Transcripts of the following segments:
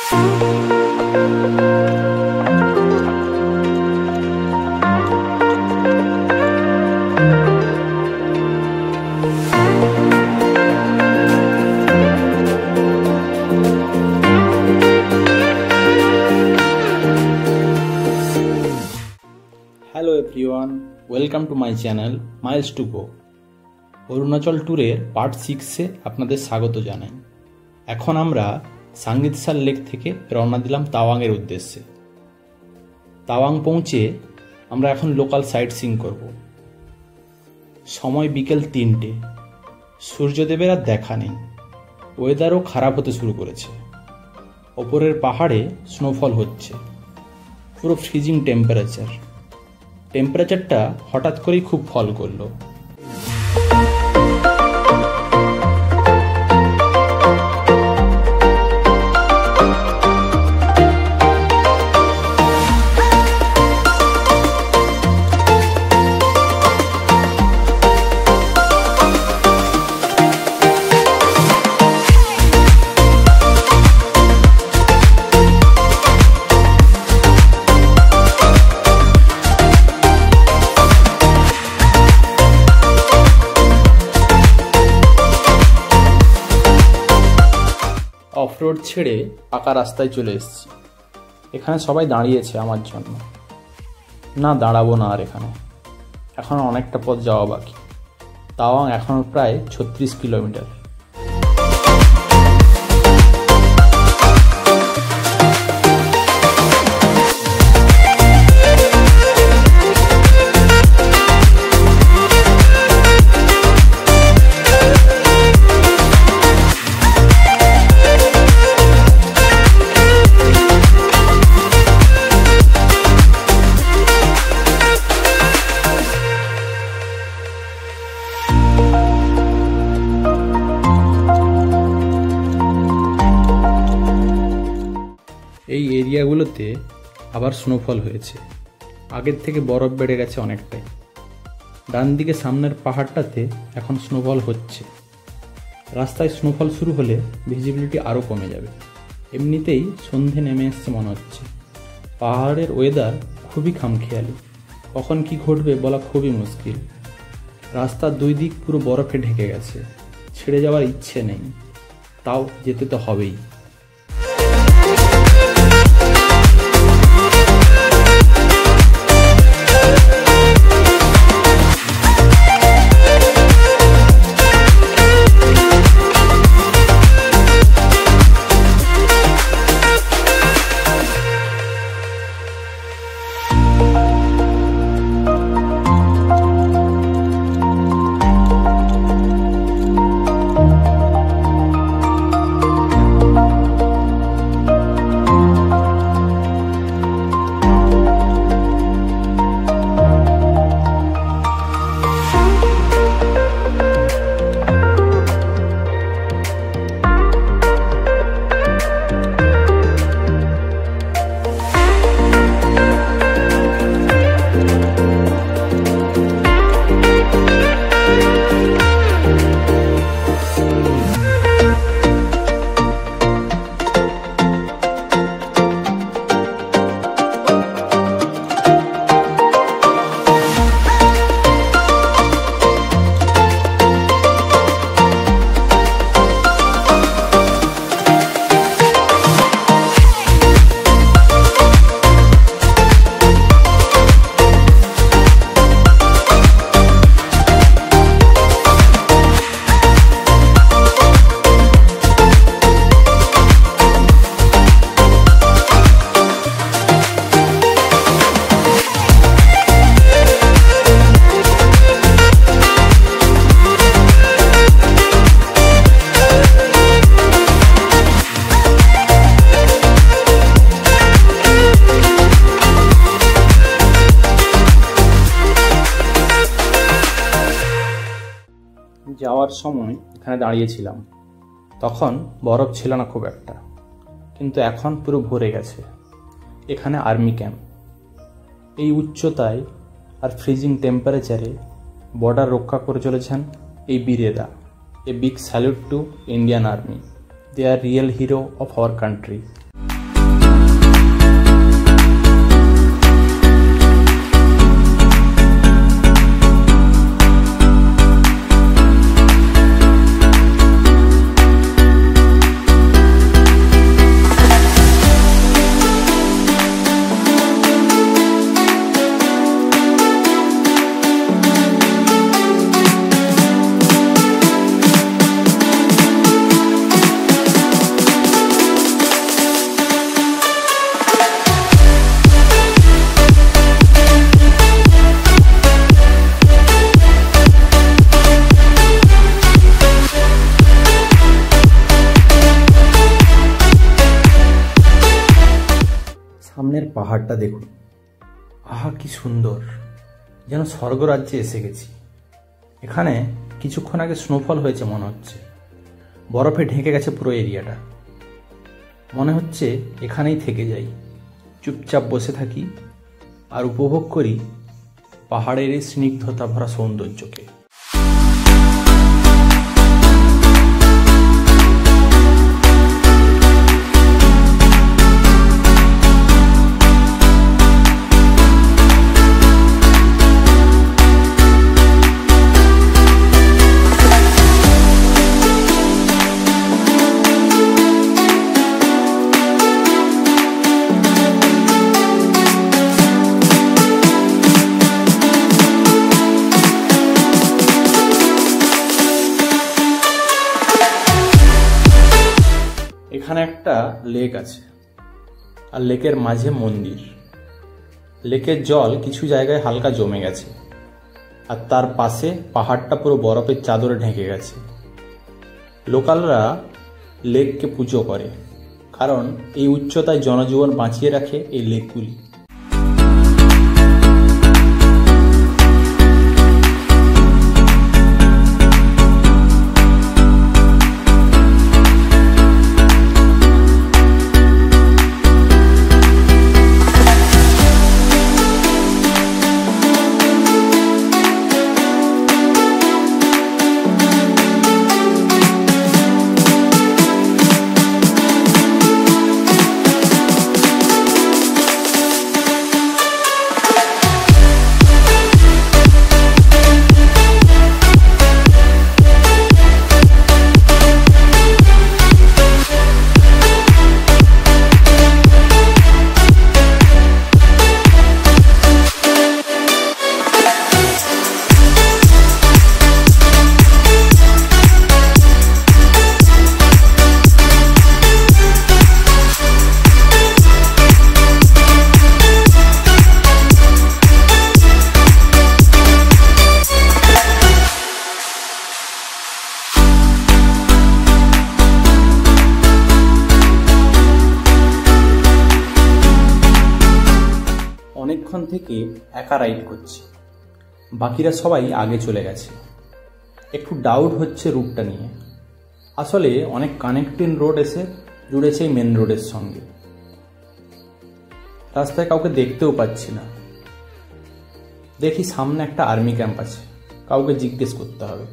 Hello everyone, welcome to my channel Miles to go. Arunachal ট্যুরের part 6-এ আপনাদের স্বাগত জানাই। এখন আমরা সাঙ্গীতসার লেক থেকে রওনা দিলাম তাওয়াংয়ের উদ্দেশ্যে। তাওয়াং পৌঁছে আমরা এখন লোকাল সাইট সিইং করব। সময় বিকেল 3টে। সূর্যদেবের আর দেখা নেই, ওয়েদারও খারাপ হতে শুরু করেছে। ওপরের পাহাড়ে স্নোফল হচ্ছে, পুরো ফ্রিজিং টেম্পারেচারটা হঠাৎ করেই খুব ফল করলো। অফ রোড ছেড়ে পাকা রাস্তায় চলে এসেছি। এখানে সবাই দাঁড়িয়েছে আমার জন্য। না, দাঁড়াবো না আর এখানে, এখন অনেকটা পথ যাওয়া বাকি। তাওয়াং এখনও প্রায় 36 কিলোমিটার। এই এরিয়াগুলোতে আবার স্নোফল হয়েছে, আগের থেকে বরফ বেড়ে গেছে অনেকটাই। ডান দিকে সামনের পাহাড়টাতে এখন স্নোফল হচ্ছে। রাস্তায় স্নোফল শুরু হলে ভিজিবিলিটি আরও কমে যাবে। এমনিতেই সন্ধে নেমে এসছে মনে হচ্ছে। পাহাড়ের ওয়েদার খুবই খামখেয়ালি, কখন কি ঘটবে বলা খুবই মুশকিল। রাস্তার দুই দিক পুরো বরফে ঢেকে গেছে, ছেড়ে যাওয়ার ইচ্ছে নেই, তাও যেতে তো হবেই। যাওয়ার সময় এখানে দাঁড়িয়েছিলাম, তখন বরফ ছিল না খুব একটা, কিন্তু এখন পুরো ভরে গেছে। এখানে আর্মি ক্যাম্প। এই উচ্চতায় আর ফ্রিজিং টেম্পারেচারে বর্ডার রক্ষা করে চলেছেন এই বীরেরা। A big salute to Indian army. They are real hero of our country. সামনের পাহাড়টা দেখুন, আহা কি সুন্দর, যেন স্বর্গরাজ্যে এসে গেছি। এখানে কিছুক্ষণ আগে স্নোফল হয়েছে মনে হচ্ছে, বরফে ঢেকে গেছে পুরো এরিয়াটা। মনে হচ্ছে এখানেই থেকে যাই, চুপচাপ বসে থাকি আর উপভোগ করি পাহাড়ের এই স্নিগ্ধতা ভরা সৌন্দর্যকে। এখানে একটা লেক আছে, আর লেকের মাঝে মন্দির। লেকের জল কিছু জায়গায় হালকা জমে গেছে, আর তার পাশে পাহাড়টা পুরো বরফের চাদরে ঢেকে গেছে। লোকালরা লেককে পুজো করে, কারণ এই উচ্চতায় জনজীবন বাঁচিয়ে রাখে এই লেকগুলি। অনেকক্ষণ থেকে একা রাইড করছি, বাকিরা সবাই আগে চলে গেছে। একটু ডাউট হচ্ছে রুটটা নিয়ে। আসলে অনেক কানেক্টিং রোড এসে জুড়েছে এই মেন রোডের সঙ্গে। রাস্তায় কাউকে দেখতেও পাচ্ছি না। দেখি সামনে একটা আর্মি ক্যাম্প আছে, কাউকে জিজ্ঞেস করতে হবে।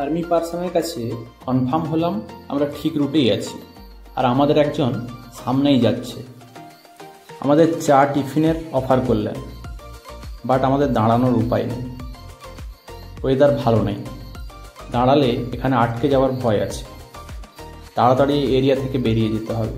আর্মি পার্সনের কাছে কনফার্ম হলাম আমরা ঠিক রুটেই আছি, আর আমাদের একজন সামনেই যাচ্ছে। আমাদের চা টিফিনের অফার করলেন, বাট আমাদের দাঁড়ানোর উপায় নেই। ওয়েদার ভালো নেই, দাঁড়ালে এখানে আটকে যাওয়ার ভয় আছে। তাড়াতাড়ি এরিয়া থেকে বেরিয়ে যেতে হবে।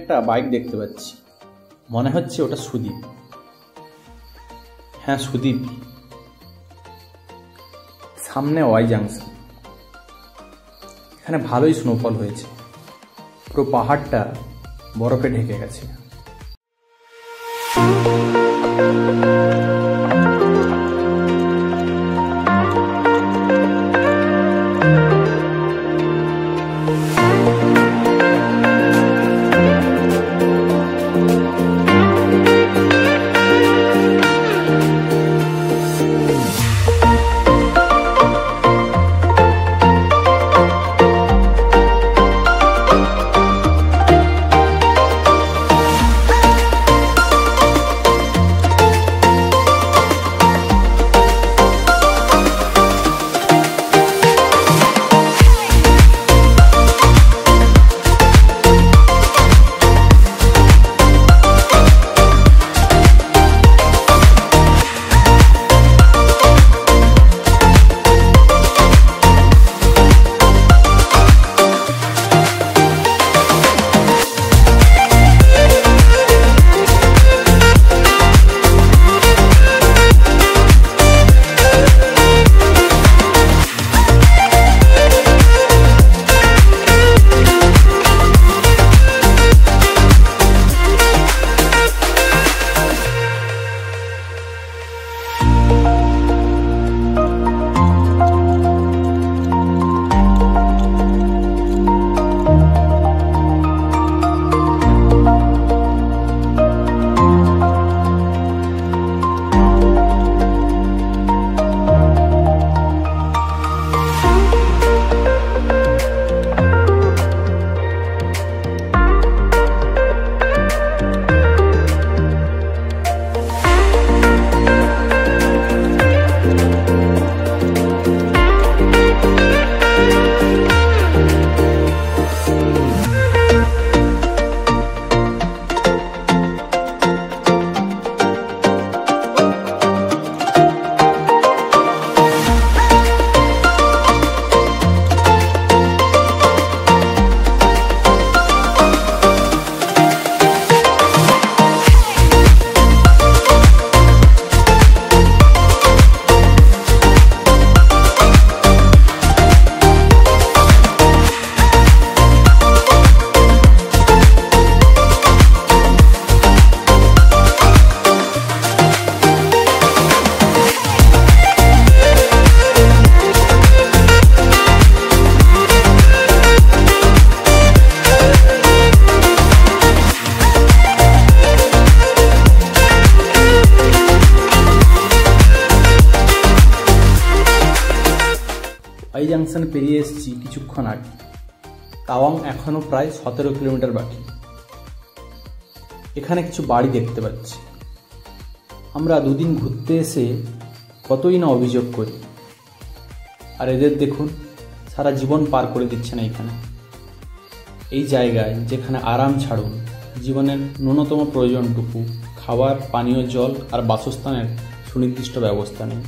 একটা বাইক দেখতে পাচ্ছি, মনে হচ্ছে ওটা সুদীপ। হ্যাঁ, সুদীপ। সামনে ওয়াই জাংশন, এখানে ভালোই স্নোফল হয়েছে, পুরো পাহাড়টা বরফে ঢেকে গেছে। ওয়াই জাংশন পেরিয়ে এসেছি কিছুক্ষণ আগে। তাওয়াং এখনও প্রায় 17 কিলোমিটার বাকি। এখানে কিছু বাড়ি দেখতে পাচ্ছি। আমরা দুদিন ঘুরতে এসে কতই না অভিযোগ করি, আর এদের দেখুন সারা জীবন পার করে দিচ্ছে না এখানে। এই জায়গায় যেখানে আরাম ছাড়ুন, জীবনের ন্যূনতম প্রয়োজনটুকু খাবার, পানীয় জল আর বাসস্থানের সুনির্দিষ্ট ব্যবস্থা নেই।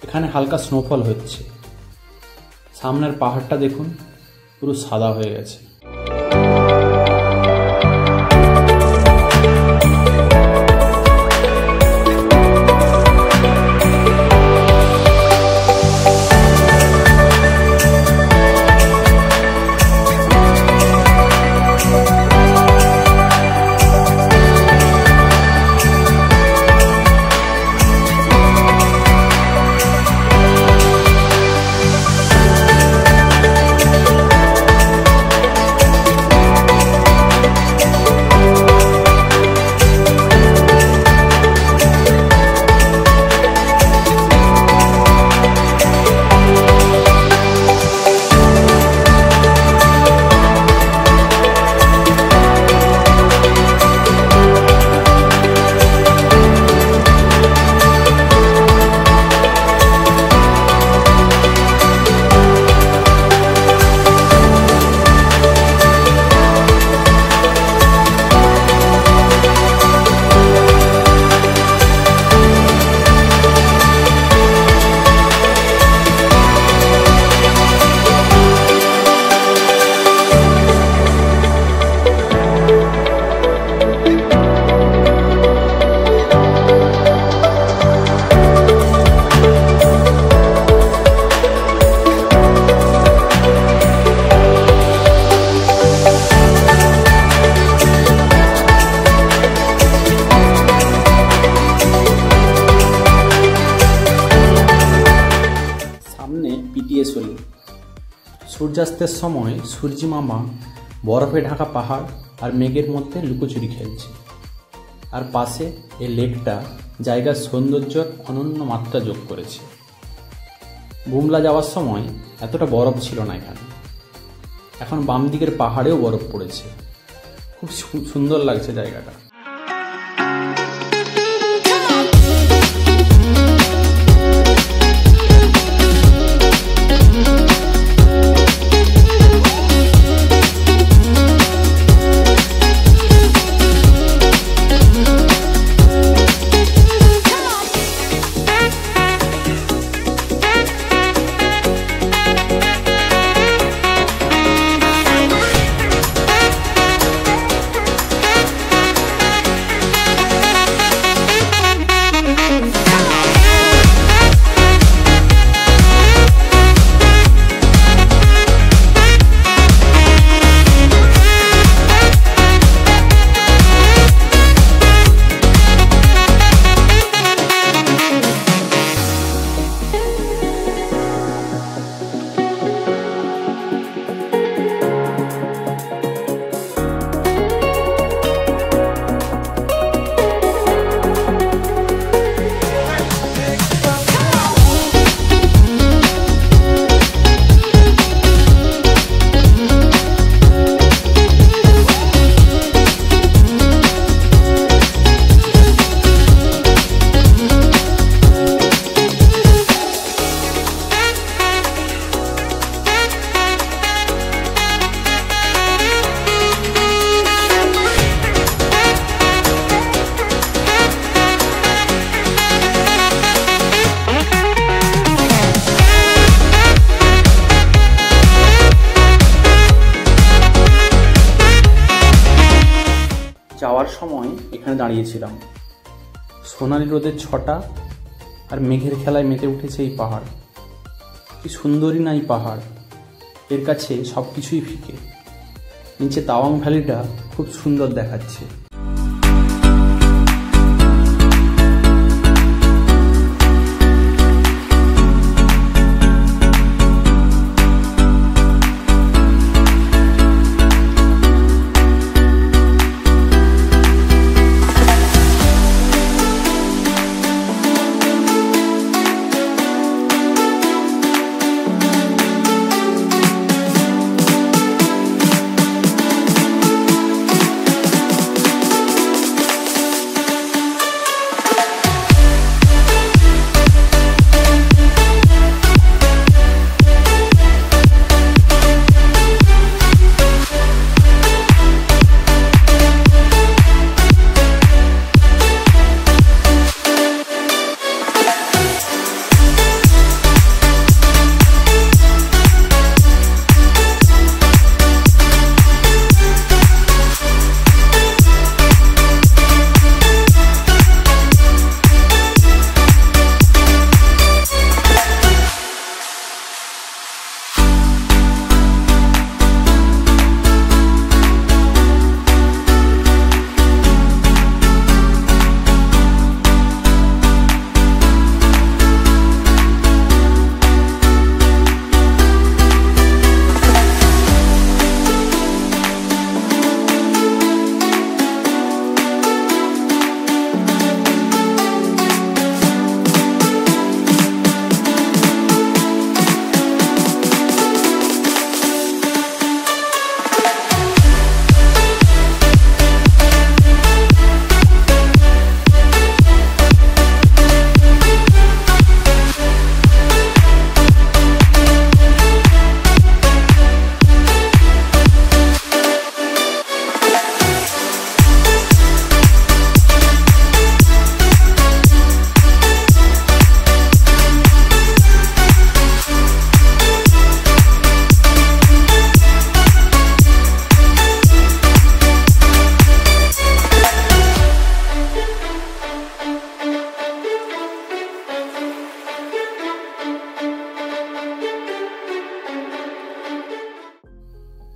এখানে হালকা স্নোফল হচ্ছে। সামনের পাহাড়টা দেখুন, পুরো সাদা হয়ে গেছে। সূর্যাস্তের সময় সূর্যি মামা বরফে ঢাকা পাহাড় আর মেঘের মধ্যে লুকোচুরি খেলছে। আর পাশে এই লেকটা জায়গার সৌন্দর্যের অনন্য মাত্রা যোগ করেছে। বুমলা যাওয়ার সময় এতটা বরফ ছিল না এখানে। এখন বাম দিকের পাহাড়েও বরফ পড়েছে। খুব সুন্দর লাগছে জায়গাটা। যাওয়ার সময় এখানে দাঁড়িয়েছিলাম। সোনালি রোদের ছটা আর মেঘের খেলায় মেতে উঠেছে এই পাহাড়। কি সুন্দরই না এই পাহাড়, এর কাছে সব কিছুই ফিকে। নিচে তাওয়াং ভ্যালিটা খুব সুন্দর দেখাচ্ছে।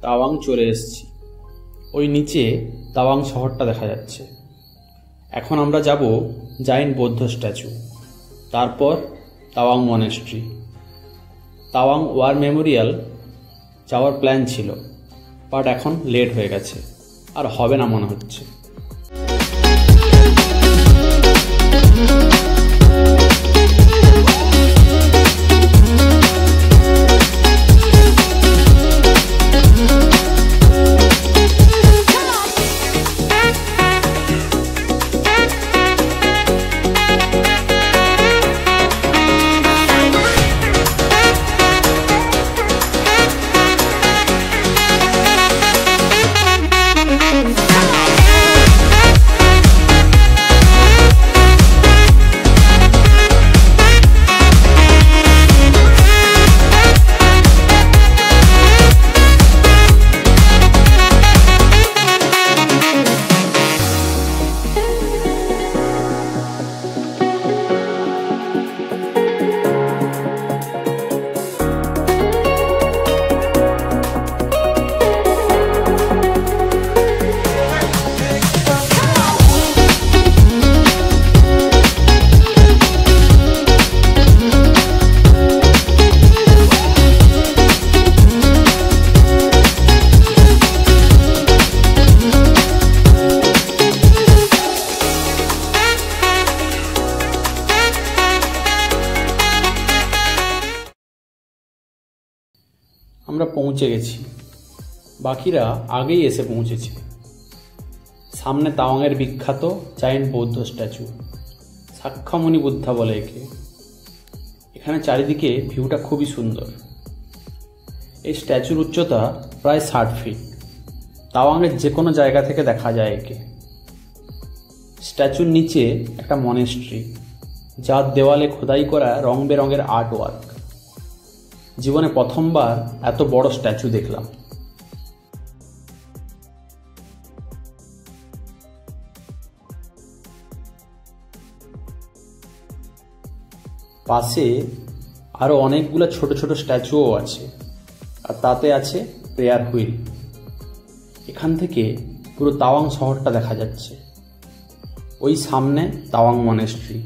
তাওয়াং চলে এসেছি। ওই নিচে তাওয়াং শহরটা দেখা যাচ্ছে। এখন আমরা যাব জাইন বৌদ্ধ স্ট্যাচু, তারপর Tawang monastery. Tawang war memorial যাওয়ার প্ল্যান ছিল, বাট এখন লেট হয়ে গেছে, আর হবে না মনে হচ্ছে। আমরা পৌঁছে গেছি, বাকিরা আগেই এসে পৌঁছেছে। সামনে তাওয়াংয়ের বিখ্যাত জায়েন্ট বৌদ্ধ স্ট্যাচু, সাক্ষ্যমণি বুদ্ধা বলে একে। এখানে চারিদিকে ভিউটা খুবই সুন্দর। এই স্ট্যাচুর উচ্চতা প্রায় 60 ফিট। তাওয়াংয়ের যে কোনো জায়গা থেকে দেখা যায় একে। স্ট্যাচুর নিচে একটা মনেস্ট্রি, যার দেওয়ালে খোদাই করা রং বেরঙের আর্ট ওয়ার্ক। জীবনে প্রথমবার এত বড় স্ট্যাচু দেখলাম। পাশে আরো অনেকগুলো ছোট ছোট স্ট্যাচুও আছে, আর তাতে আছে প্রেয়ার হুইল। এখান থেকে পুরো তাওয়াং শহরটা দেখা যাচ্ছে। ওই সামনে তাওয়াং মনেস্ট্রি।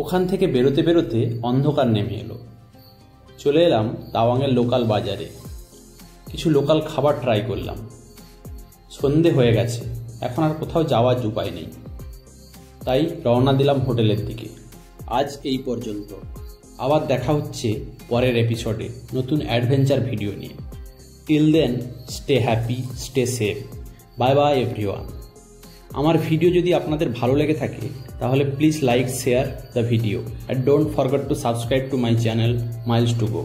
ওখান থেকে বেরোতে বেরোতে অন্ধকার নেমে এলো। চলে এলাম তাওয়াংয়ের লোকাল বাজারে। কিছু লোকাল খাবার ট্রাই করলাম। সন্ধে হয়ে গেছে, এখন আর কোথাও যাওয়ার উপায় নেই, তাই রওনা দিলাম হোটেলের দিকে। আজ এই পর্যন্ত, আবার দেখা হচ্ছে পরের এপিসোডে নতুন অ্যাডভেঞ্চার ভিডিও নিয়ে। Till then, stay happy, stay safe. Bye bye everyone. আমার ভিডিও যদি আপনাদের ভালো লেগে থাকে তাহলে please like, share the video, and don't forget to subscribe to my channel Miles to Go.